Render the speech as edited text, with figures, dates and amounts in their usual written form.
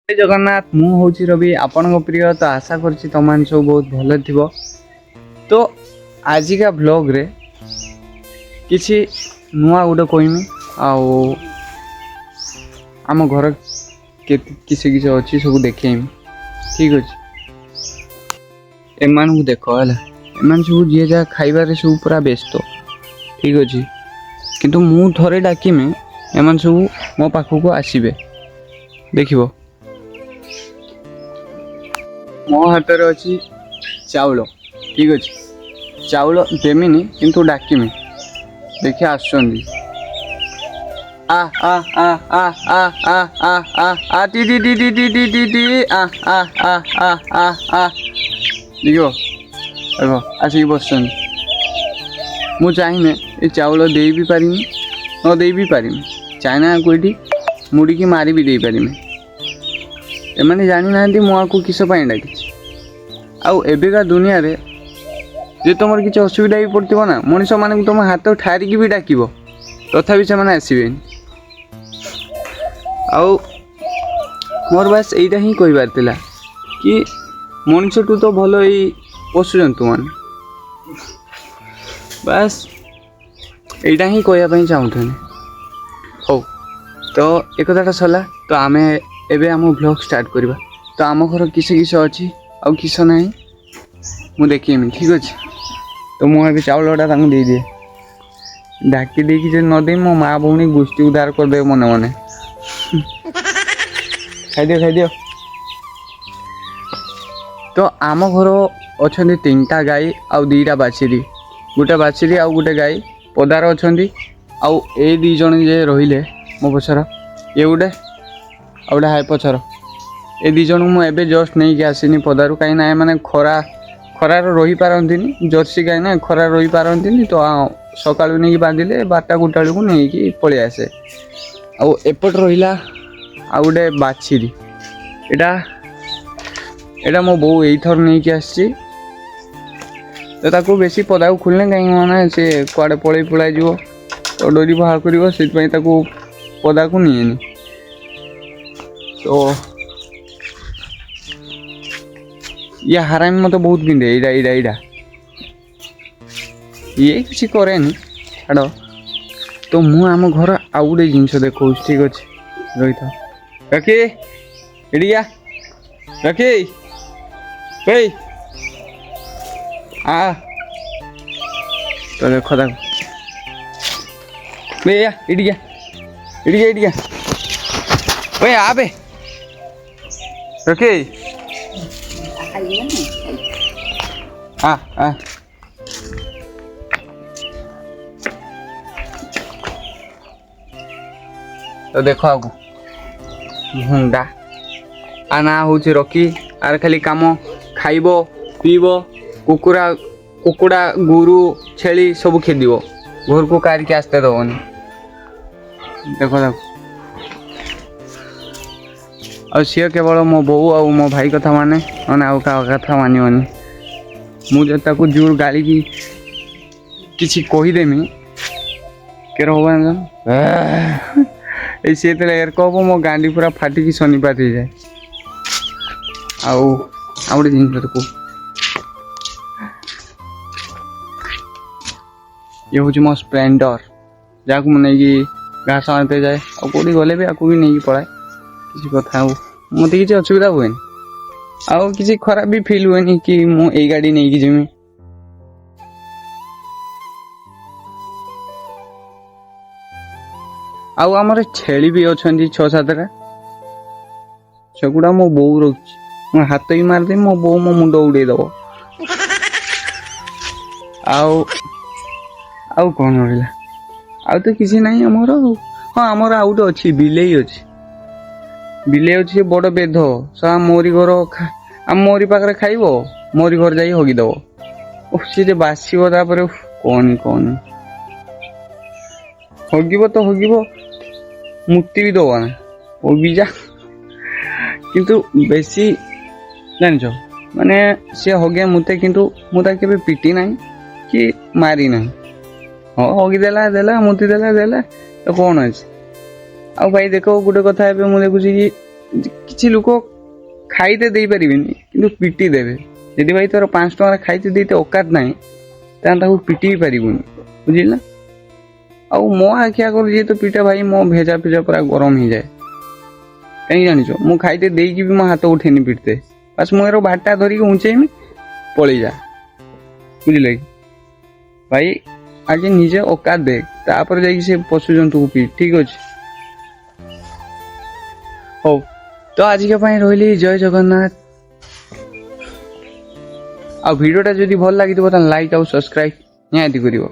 जय जगन्नाथ मु हूँ रवि आपण प्रिय तो आशा करछि तुम सब बहुत भल थी। तो आजिका ब्लॉग रे किसी नुआ गोटे कहमी आम घर किसी किसी अच्छी सब देखेमी। ठीक अच्छे एम देख है एम सब जी जहाँ खाइबार सब पूरा व्यस्त। ठीक अच्छे किंतु मु थरे डाकिमी एम सब मो पाखक आसबे देख मो हाथ में अच्छी चाउल। ठीक अच्छे चाउल देमिनी किंतु डाकिमी देखिए आसुँच आ आ आ आ आ आ आ आ आ टी टी टी टी टी टी टी टी आ आ आ आ आ आ देखो देखो आसिक बस मु चाहिए ये चाउल दे भी पारिमी न दे भी पारिमी चाइना कोईटी मुड़ी मारी भी दे पारिमी एमाने जानी ना मुझे किस डाकी आउ एबेका दुनिया रे जे तुम किसी असुविधा भी पड़ो ना मनीष मान तुम हाथ ठारिकी भी डाक तथापि से आसबे आउ मोर बास यहीटा ही कहबार तिला कि मनीष टू तो भल यही पशु जंतु मान बास यहीटा ही कहवाई चाहूँ। हो तो एक कथाटा सरला तो आम एबे आम ब्लॉग स्टार्ट करवा। तो आम घर किसी किसी अच्छी आउ किस ना मु देखीमी। ठीक अच्छे तो मुझे चाउलटा दे दिए डाकी देकी नदे मो माँ भौणी गोष्ठी उद्धार करदे मने मने खाई तो आम घर अच्छा 3टा गाई आउ 2टा बाछिरी गोटे बाछिरी आउ गोटे गाई पदार अच्छा आउ ए 2 जन जे रहिले मो पछर ये गोटे आ गोटे हाय पछर ए 2 जन मुझे जस्ट नहीं आसनी पदारू कहीं ना मैंने खरार रही पारती जर्सी गाई ना खरार रही पारती तो सका नहीं बांधिले 12टा 1टा बेलू नहीं पलि आसे आउ एपट रहा आ गोटे बाछिरी एटा मो बो यथर नहीं कि आसी तो ताको बेसी पदा को खुलने कहीं मैंने से कुआडे पलि पलाई जीव तो डरी बाहर कर से पदा को नहीं तो ये हरामी मत बहुत पिंधे इडा ये किसी करे छाड़। तो मु आम घर आउ गोटे जिनस देखो। ठीक अच्छे रही था रखी इडिया रखी भाई आ तो देखो देखो भैया इडिया इडिया इडिया भाई आ बे रखी आ तो देखो आगु हुंडा आ ना हूँ रखी आर खाली काम खाइब पीब कुकुड़ा गुरु छेली सब खेद घर को कारिक आसते दबनी। देखो देखो आ सी केवल मो बो आ मो भाई कथा माने आउ का कथा मानवनी मुझे जोर गाली की किसी कहीदेमी के सी एर कह मो गांडी पूरा फाटिकी शनिपात हो जाए आउ गोटे जिन देखो ये हूँ मो स्प्लेंडर जहाँ को मुझे घास आनते जाए और कौटी गले भी आपको भी नहीं पलाए किसी कथा मत किसी असुविधा हुए आउ किसी खराब भी फील हुए कि मु ए गाड़ी नहीं जीमी। आउ आमर छेली भी अच्छा 6-7टा सेगुड़ा मो बो रखी मो हाथ भी मारदे मो बो मो मुंड उड़े दब आउ कौन रहा आउ तो किसी ना आमर। हाँ आमर आउ गोटे अच्छी बिलेई अच्छी बड़ बेध सा मोरी घर मोरी पाखे खाइब मोरी घर जा हगिदब सी बासिब तापर कौन हगिब तो हगिब मुक्ति भी दब ना हगी जा किंतु बेसी जान माने सी हगे मुते किंतु मुता केबे पिटी ना कि मारी ना हाँ हगिदेला मुती देला तो कौन अच्छे आ भाई देख गोटे कथा मुझे देखुची कि କିଛି ଲୋକ ଖାଇତେ ଦେଇପାରିବେନି କିନ୍ତୁ ପିଟି ଦେବେ। ଯଦି ଭାଇ ତୋର 5 ଟଙ୍କାର ଖାଇତେ ଦେଇତେ ଅକାତ ନାହିଁ ତାହେଲେ ତାକୁ ପିଟି ବି ପାରିବୁନି, ବୁଝିଲ ନା। ଆଉ ମୋ ଆଖି ଆଗରୁ ଯିଏ ତ ପିଟା ଭାଇ ମୋ ଭେଜା ଫେଜା ପୁରା ଗରମ ହେଇଯାଏ। କାହିଁକି ଜାଣିଛ, ମୁଁ ଖାଇତେ ଦେଇକି ବି ମୋ ହାତ ଉଠେନି ପିଟତେ। ବାସ୍ ମୁଁ ଏର ଭାତଟା ଧରିକି ଉଞ୍ଚେଇମି ପଳେଇ ଯା, ବୁଝିଲେ କି ଭାଇ। ଆଗେ ନିଜେ ଅକାତ ଦେଖ, ତାପରେ ଯାଇକି ସେ ପଶୁ ଜନ୍ତୁକୁ ପିଟ, ଠିକ ଅଛି। ହଉ ତ ଆଜିକା ପାଇଁ ରହିଲି, ଜୟ ଜଗନ୍ନାଥ। ଆଉ ଭିଡ଼ିଓଟା ଯଦି ଭଲ ଲାଗିଥିବ ତାହେଲେ ଲାଇକ୍ ଆଉ ସବସ୍କ୍ରାଇବ୍ ନିହାତି କରିବ।